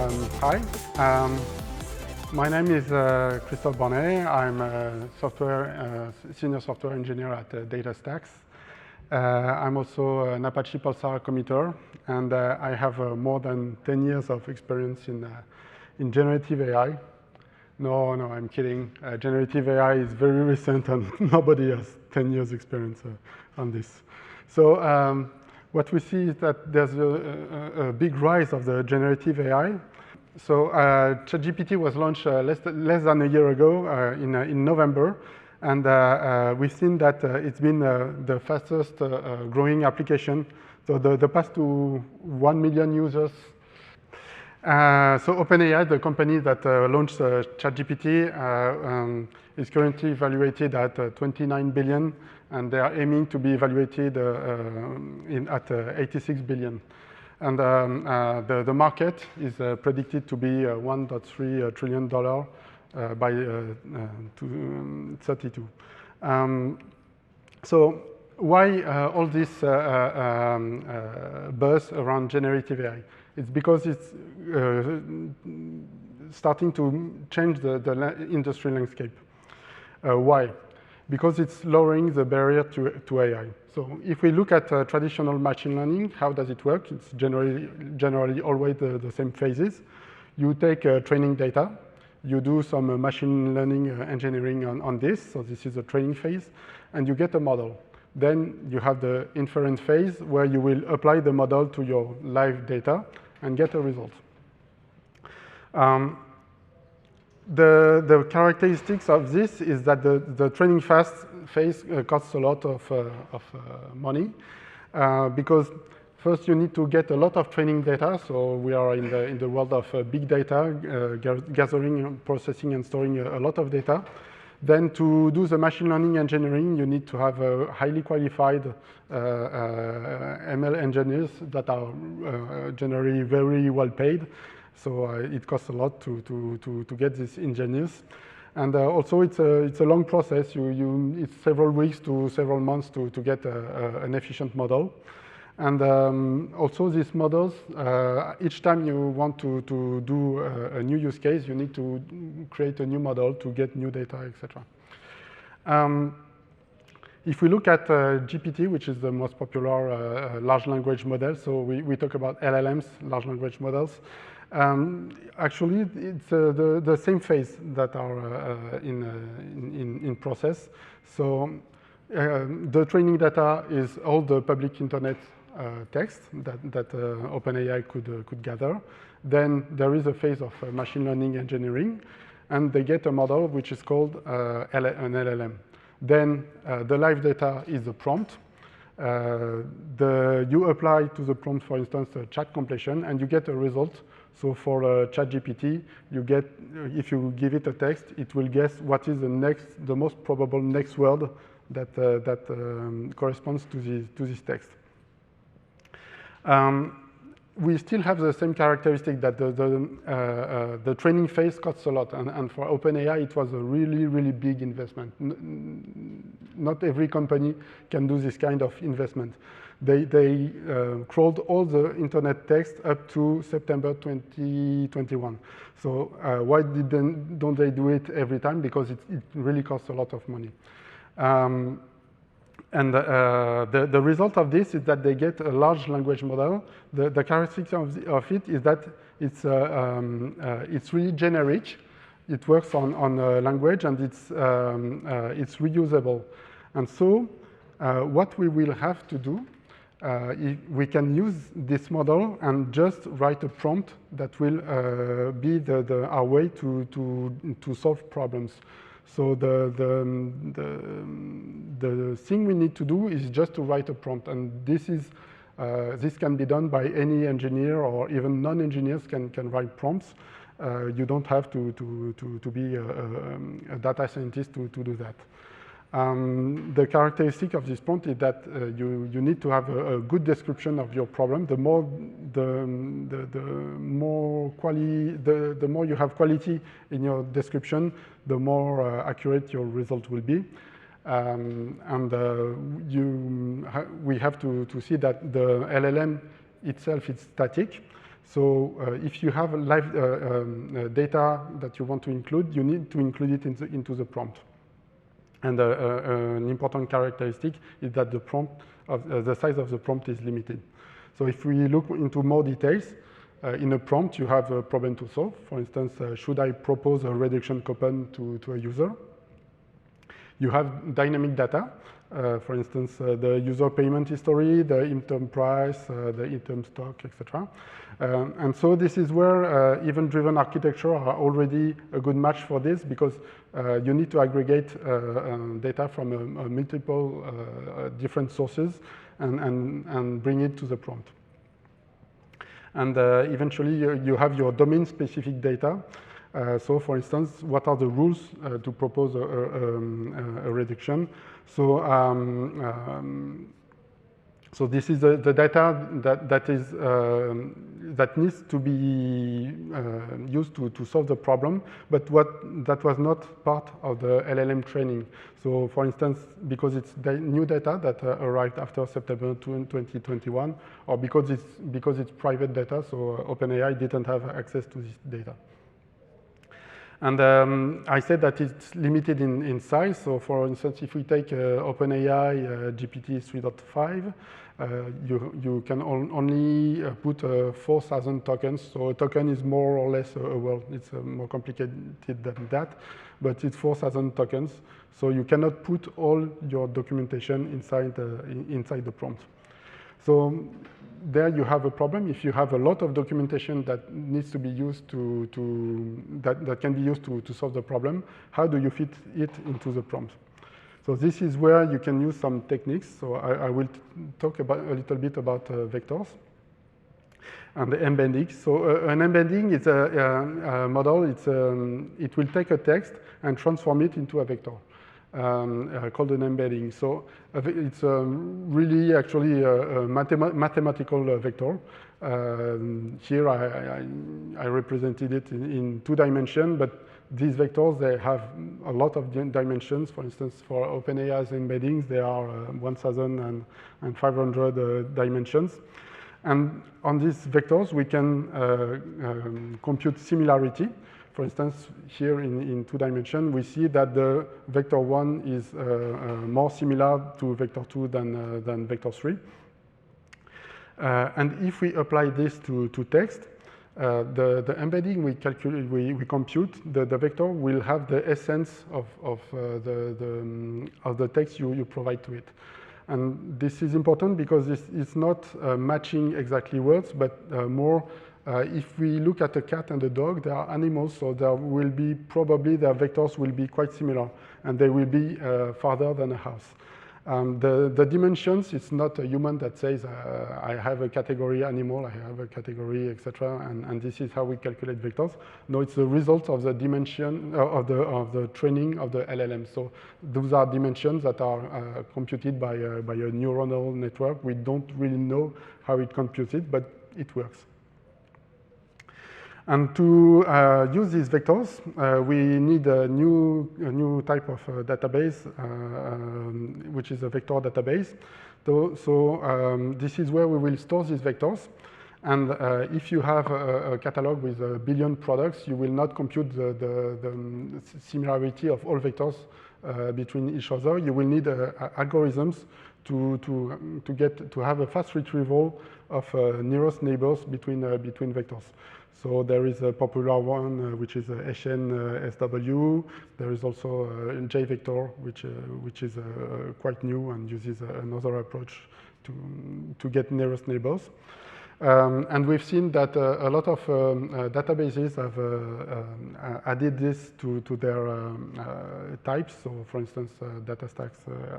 Hi, my name is Christophe Bonnet. I'm a senior software engineer at DataStax. I'm also an Apache Pulsar committer, and I have more than 10 years of experience in generative AI. No, I'm kidding. Generative AI is very recent, and nobody has 10 years experience on this. So what we see is that there's a big rise of the generative AI. So ChatGPT was launched less than a year ago in November, and we've seen that it's been the fastest growing application. So the path to 1 million users. So OpenAI, the company that launched ChatGPT, is currently evaluated at 29 billion, and they are aiming to be evaluated at 86 billion. And the market is predicted to be $1.3 trillion by 2032. So why all this buzz around generative AI? It's because it's starting to change the industry landscape. Why? Because it's lowering the barrier to AI. So if we look at traditional machine learning, how does it work? It's generally always the same phases. You take training data, you do some machine learning engineering on this, so this is a training phase, and you get a model. Then you have the inference phase, where you will apply the model to your live data and get a result. The characteristics of this is that the training phase costs a lot of money because first you need to get a lot of training data. So we are in the world of big data, gathering, processing, and storing a lot of data. Then to do the machine learning engineering, you need to have highly qualified ML engineers that are generally very well paid. So it costs a lot to get these engineers. And also it's a long process. It's several weeks to several months to get an efficient model. And also these models, each time you want to do a new use case, you need to create a new model to get new data, etc. If we look at GPT, which is the most popular large language model, so we talk about LLMs, large language models. Actually, it's the same phase that are in process. So the training data is all the public internet text that OpenAI could gather. Then there is a phase of machine learning engineering, and they get a model which is called an LLM. Then the live data is the prompt. You apply to the prompt, for instance, a chat completion, and you get a result. So for ChatGPT, if you give it a text, it will guess what is the most probable next word that corresponds to this text. We still have the same characteristic that the training phase costs a lot, and for OpenAI, it was a really, really big investment. Not every company can do this kind of investment. They crawled all the internet text up to September 2021. So why don't they do it every time? Because it really costs a lot of money. And the result of this is that they get a large language model. The characteristic of it is that it's really generic. It works on language, and it's reusable. And so what we will have to do, we can use this model and just write a prompt that will be our way to solve problems. So the thing we need to do is just to write a prompt, and this can be done by any engineer, or even non-engineers can write prompts. You don't have to be a data scientist to do that. The characteristic of this prompt is that you need to have a good description of your problem. The more you have quality in your description, the more accurate your result will be. We have to see that the LLM itself is static. So if you have live data that you want to include, you need to include it into the prompt. And an important characteristic is that the size of the prompt is limited. So if we look into more details, in a prompt, you have a problem to solve. For instance, should I propose a reduction coupon to a user? You have dynamic data. For instance, the user payment history, the in-term price, the in-term stock, etc. And so this is where event-driven architecture are already a good match for this, because you need to aggregate data from multiple different sources and bring it to the prompt. And eventually, you have your domain-specific data. So, for instance, what are the rules to propose a reduction? So, so this is the data that needs to be used to solve the problem, but that was not part of the LLM training. So, for instance, because it's new data that arrived after September 2021, or because it's private data, so OpenAI didn't have access to this data. And I said that it's limited in size. So, for instance, if we take OpenAI GPT 3.5, you can only put 4,000 tokens. So a token is more or less a word. It's more complicated than that, but it's 4,000 tokens. So you cannot put all your documentation inside the prompt. So there you have a problem. If you have a lot of documentation that needs to be used that can be used to solve the problem, how do you fit it into the prompt? So this is where you can use some techniques. So I will talk a little bit about vectors and the embeddings. So an embedding is a model. It will take a text and transform it into a vector. Called an embedding. So it's really actually a mathematical vector. Here I represented it in 2 dimensions, but these vectors, they have a lot of dimensions. For instance, for OpenAI's embeddings, there are 1,500 dimensions. And on these vectors, we can compute similarity. For instance, here in 2 dimensions, we see that the vector 1 is more similar to vector 2 than vector 3. And if we apply this to text, the embedding we compute, the vector will have the essence of the text you provide to it. And this is important because it's not matching exactly words, but more if we look at a cat and a dog, they are animals, so there will be probably their vectors will be quite similar, and they will be farther than a house. The dimensions, it's not a human that says, I have a category animal, I have a category, etc., and this is how we calculate vectors. No, it's the result of the dimension of the training of the LLM. So those are dimensions that are computed by a neuronal network. We don't really know how it computes it, but it works. And to use these vectors, we need a new type of database, which is a vector database. So this is where we will store these vectors. And if you have a catalog with 1 billion products, you will not compute the similarity of all vectors between each other. You will need algorithms to have a fast retrieval of nearest neighbors between vectors. So there is a popular one, which is SN-SW. There is also JVector, which is quite new and uses another approach to get nearest neighbors. And we've seen that a lot of databases have added this to their types. So, for instance, DataStax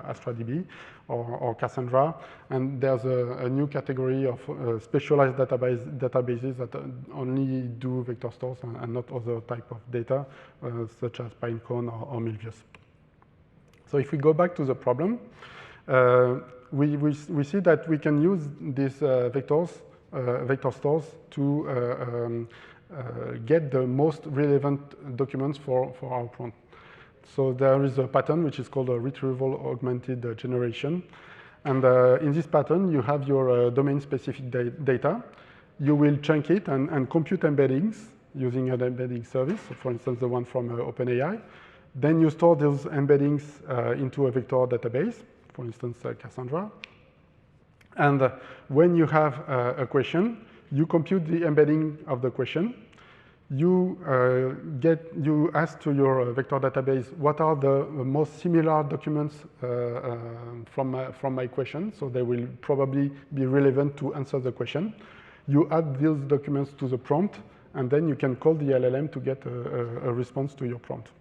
AstraDB or Cassandra. And there's a new category of specialized databases that only do vector stores and not other type of data, such as Pinecone or Milvius. So if we go back to the problem, we see that we can use these vector stores to get the most relevant documents for our prompt. So there is a pattern which is called a Retrieval Augmented generation. And in this pattern, you have your domain-specific data. You will chunk it and compute embeddings using an embedding service, so for instance, the one from OpenAI. Then you store those embeddings into a vector database, for instance, Cassandra. And when you have a question, you compute the embedding of the question. You ask to your vector database, what are the most similar documents from my question? So they will probably be relevant to answer the question. You add those documents to the prompt, and then you can call the LLM to get a response to your prompt.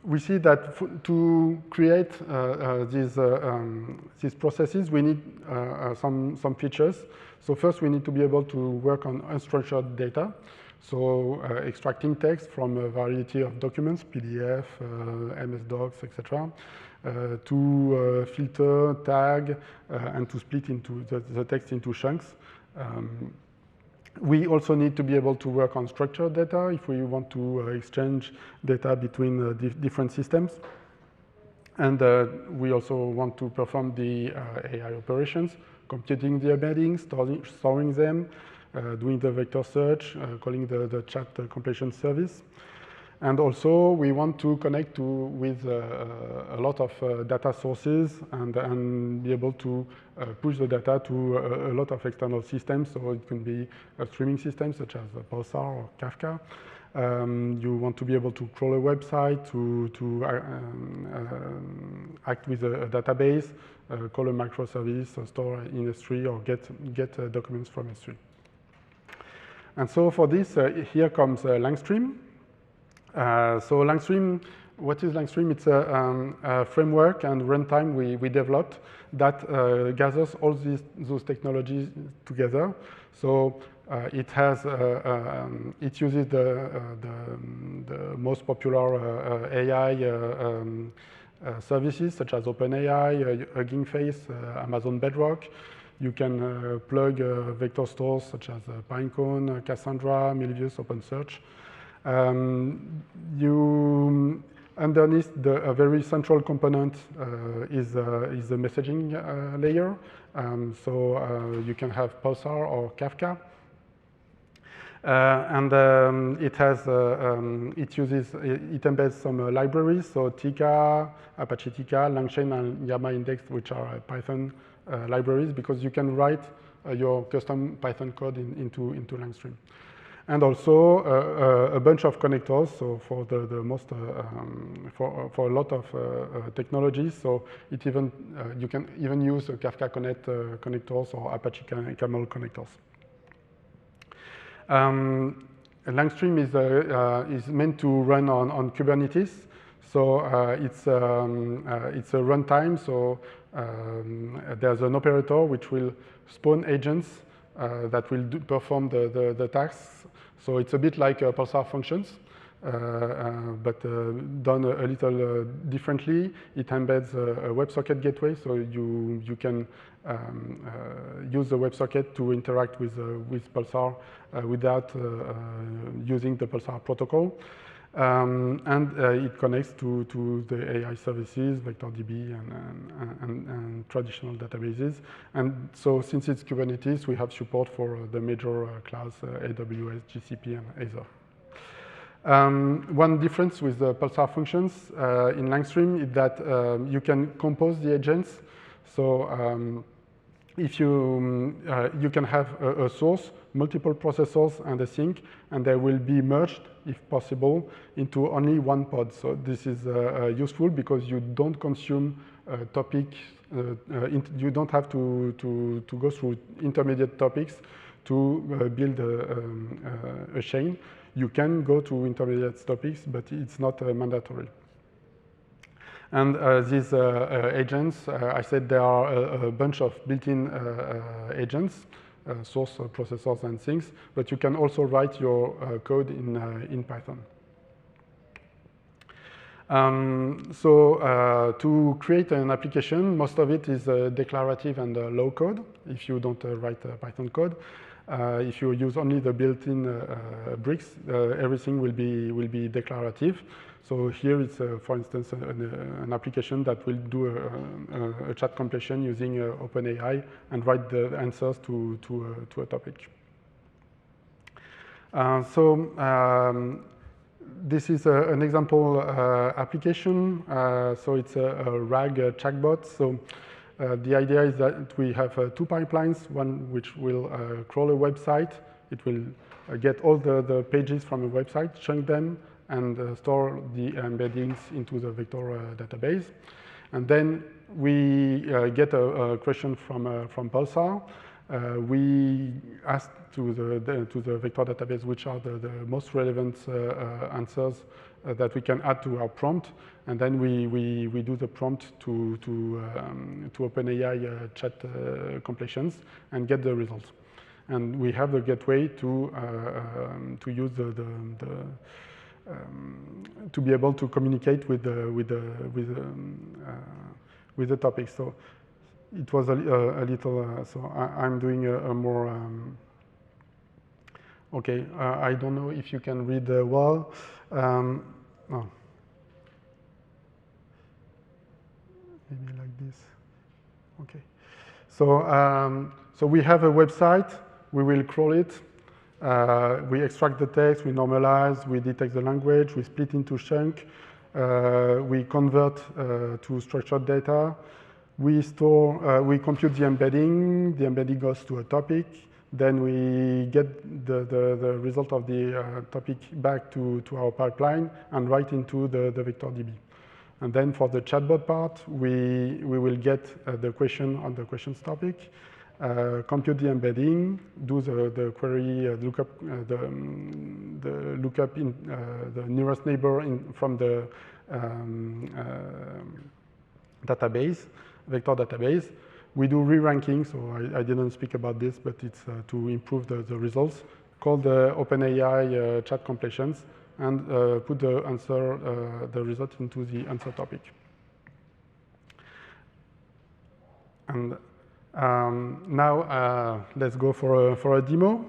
We see that to create these processes, we need some features. So first, we need to be able to work on unstructured data. So extracting text from a variety of documents, PDF, MS Docs, etc., to filter, tag, and to split into the text into chunks. We also need to be able to work on structured data if we want to exchange data between different systems. And we also want to perform the AI operations, computing the embeddings, storing them, doing the vector search, calling the chat completion service. And also, we want to connect with a lot of data sources and be able to push the data to a lot of external systems. So it can be a streaming system such as Pulsar or Kafka. You want to be able to crawl a website, to act with a database, call a microservice, store in S3, or get documents from S3. And so for this, here comes Lstream. So Lstream, what is Lstream? It's a framework and runtime we developed that gathers all those technologies together. So it uses the most popular AI services such as OpenAI, Hugging Face, Amazon Bedrock. You can plug vector stores such as Pinecone, Cassandra, Milvius, OpenSearch. Underneath a very central component is the messaging layer. So you can have Pulsar or Kafka. It embeds some libraries, so Tika, Apache Tika, LangChain, and Llama Index, which are Python libraries, because you can write your custom Python code into Lstream. And also a bunch of connectors. So for for a lot of technologies, so you can even use Kafka Connect connectors or Apache Camel connectors. Lstream is meant to run on Kubernetes. So it's a runtime. So there's an operator which will spawn agents that will perform the tasks. So it's a bit like Pulsar Functions, but done a little differently. It embeds a WebSocket gateway, so you can use the WebSocket to interact with Pulsar without using the Pulsar protocol. And it connects to the AI services, VectorDB, and traditional databases. And so since it's Kubernetes, we have support for the major clouds, AWS, GCP, and Azure. One difference with the Pulsar functions in Lstream is that you can compose the agents. So if you can have a source, multiple processors, and a sink, and they will be merged, if possible, into only one pod. So this is useful because you don't consume topics. You don't have to go through intermediate topics to build a chain. You can go to intermediate topics, but it's not mandatory. And these agents, I said there are a bunch of built-in agents, source processors and things, but you can also write your code in Python. To create an application, most of it is declarative and low code if you don't write Python code. If you use only the built-in bricks, everything will be declarative. So here it's, for instance, an application that will do a chat completion using OpenAI and write the answers to a topic. This is an example application. So it's a RAG chatbot. So the idea is that we have two pipelines, one which will crawl a website. It will get all the pages from a website, chunk them, and store the embeddings into the vector database. And then we get a question from Pulsar. We ask to the vector database which are the most relevant answers that we can add to our prompt, and then we do the prompt to OpenAI chat completions and get the results. And we have the gateway to use to be able to communicate with the topic. So it was a little. So I'm doing a more. Okay, I don't know if you can read well. Oh. Maybe like this. Okay. So we have a website. We will crawl it. We extract the text. We normalize. We detect the language. We split into chunks. We convert to structured data. We store. We compute the embedding. The embedding goes to a topic. Then we get the result of the topic back to our pipeline and write into the vector DB. And then for the chatbot part, we will get the question on the questions topic, compute the embedding, do the query lookup, the lookup in the nearest neighbor from the database, vector database. We do re-ranking, so I didn't speak about this, but it's to improve the results, call the OpenAI chat completions, and put the answer, the result into the answer topic. And now let's go for a demo.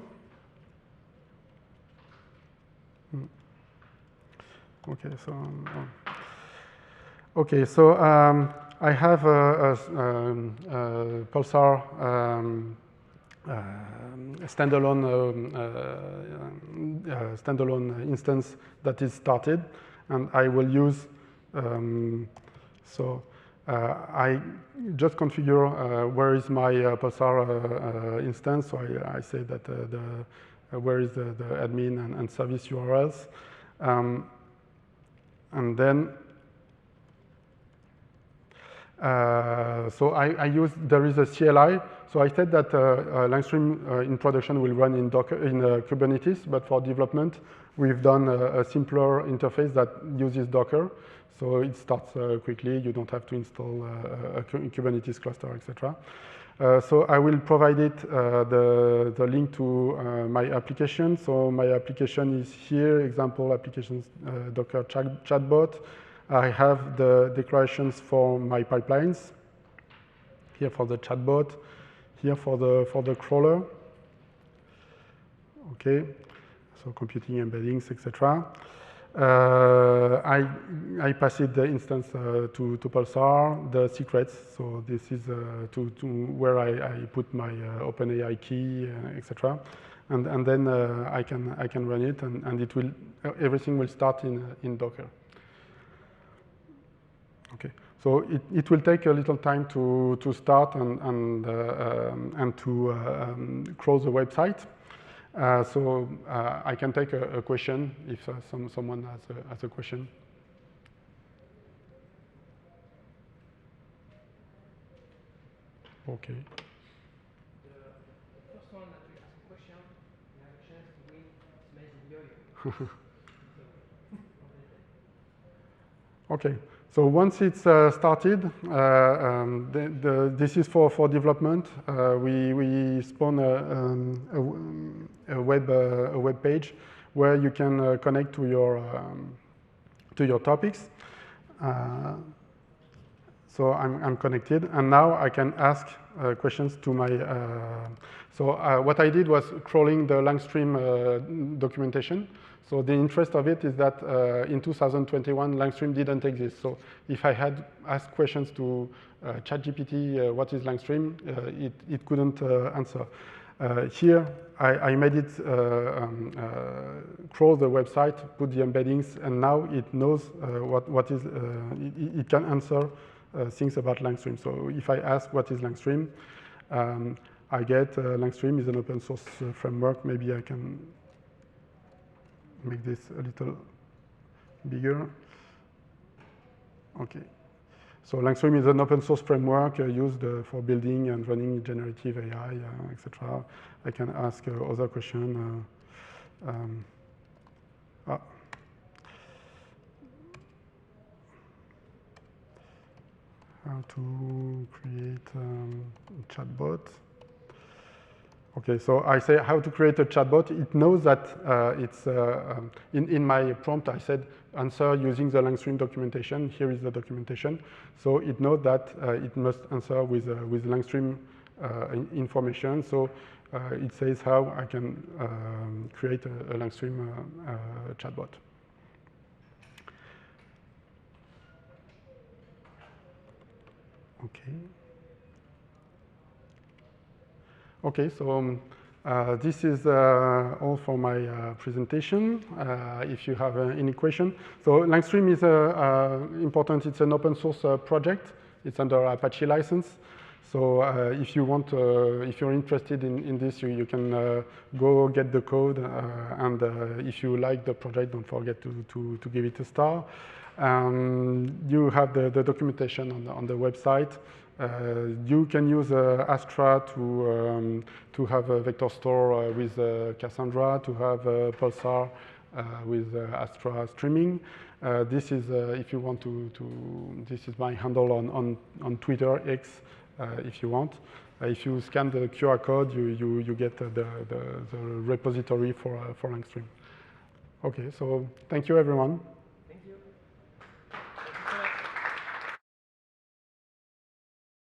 Okay, so I have a Pulsar standalone instance that is started, and I will use. I just configure where is my Pulsar instance. So I say that where is the admin and service URLs, and then. So I use, there is a CLI. So I said that Lstream in production will run in Docker, in Kubernetes, but for development, we've done a simpler interface that uses Docker. So it starts quickly. You don't have to install a Kubernetes cluster, etc. So I will provide it the link to my application. So my application is here, example applications, Docker chatbot. I have the declarations for my pipelines, here for the chatbot, here for the crawler. Okay, so computing embeddings, etc. I pass it the instance to Pulsar, the secrets. So this is to where I put my OpenAI key, etc. And then I can run it, and it will, everything will start in Docker. Okay, so it will take a little time to start and to crawl the website. So I can take a question if someone has a question. Okay. The first one that will ask a question, you have a chance to win amazing yo-yo. Okay. So once it's started, this is for development. We spawn a web page where you can connect to your topics. So I'm connected, and now I can ask questions to my. What I did was crawling the Lstream documentation. So the interest of it is that in 2021, Lstream didn't exist. So if I had asked questions to ChatGPT, what is Lstream, it couldn't answer. Here, I made it crawl the website, put the embeddings, and now it knows what is. It can answer things about Lstream. So if I ask what is Lstream, I get Lstream is an open source framework. Maybe I can make this a little bigger. Okay. So Lstream is an open source framework used for building and running generative AI, etc. I can ask other questions. How to create a chatbot. Okay, so I say how to create a chatbot. It knows that it's in my prompt. I said answer using the Lstream documentation. Here is the documentation. So it knows that it must answer with Lstream information. So it says how I can create a Lstream chatbot. Okay. Okay, so this is all for my presentation. If you have any question. So Lstream is important. It's an open source project. It's under Apache license. So if you want, if you're interested in this, you can go get the code. And if you like the project, don't forget to give it a star. You have the documentation on the website. You can use Astra to have a vector store with Cassandra, to have Pulsar with Astra streaming. This is, if you want this is my handle on Twitter, X, if you want. If you scan the QR code, you get the repository for Lstream. Okay, so thank you, everyone.